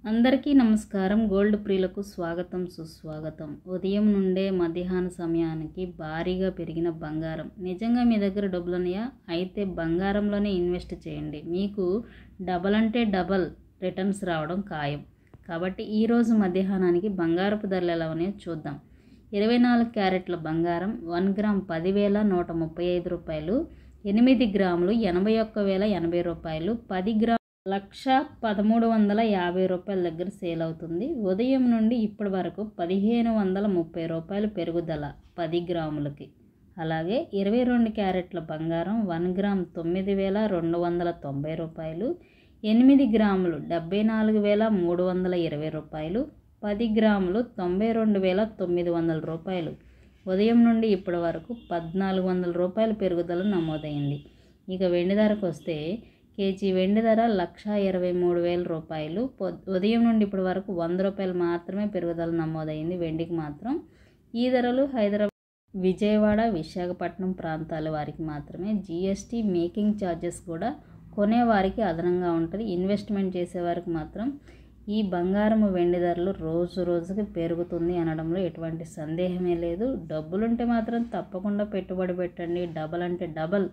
అందరికీ నమస్కారం. గోల్డ్ ప్రియులకు స్వాగతం, సుస్వాగతం. ఉదయం నుండే మధ్యాహ్న సమయానికి భారీగా పెరిగిన బంగారం. నిజంగా మీ దగ్గర డబ్బులున్నాయా? అయితే బంగారంలోనే ఇన్వెస్ట్ చేయండి. మీకు డబల్ అంటే డబల్ రిటర్న్స్ రావడం ఖాయం. కాబట్టి ఈరోజు మధ్యాహ్నానికి బంగారపు ధరలు ఎలా ఉన్నాయో చూద్దాం. 24 క్యారెట్ల బంగారం 1 గ్రామ్ 10,135 రూపాయలు, 8 గ్రాములు 81,080 రూపాయలు, 10 గ్రాములు 1,1350 రూపాయల దగ్గర సేల్ అవుతుంది. ఉదయం నుండి ఇప్పటి వరకు 1,530 రూపాయలు పెరుగుదల 10 గ్రాములకి. అలాగే 22 క్యారెట్ల బంగారం 1 గ్రామ్ 9,290 రూపాయలు, 8 గ్రాములు 74,320 రూపాయలు, 10 గ్రాములు 92,900 రూపాయలు. ఉదయం నుండి ఇప్పటి వరకు 1,400 రూపాయల పెరుగుదల నమోదైంది. ఇక వెండి ధరకు వస్తే కేజీ వెండి ధర 1,23,000 రూపాయలు. ఉదయం నుండి ఇప్పటి వరకు 100 రూపాయలు మాత్రమే పెరుగుదల నమోదైంది వెండికి మాత్రం. ఈ ధరలు హైదరాబాద్, విజయవాడ, విశాఖపట్నం ప్రాంతాల వారికి మాత్రమే. జీఎస్టీ, మేకింగ్ ఛార్జెస్ కూడా కొనేవారికి అదనంగా ఉంటుంది. ఇన్వెస్ట్మెంట్ చేసేవారికి మాత్రం ఈ బంగారము వెండి ధరలు రోజు రోజుకి పెరుగుతుంది అనడంలో ఎటువంటి సందేహమే లేదు. డబ్బులుంటే మాత్రం తప్పకుండా పెట్టుబడి పెట్టండి. డబల్ అంటే డబల్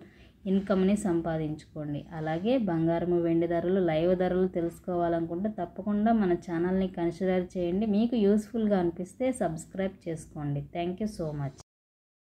ఇన్కమ్ని సంపాదించుకోండి. అలాగే బంగారము వెండి ధరలు, లైవ్ ధరలు తెలుసుకోవాలనుకుంటే తప్పకుండా మన ఛానల్ని కన్సిడర్ చేయండి. మీకు యూస్ఫుల్గా అనిపిస్తే సబ్స్క్రైబ్ చేసుకోండి. Thank you so much.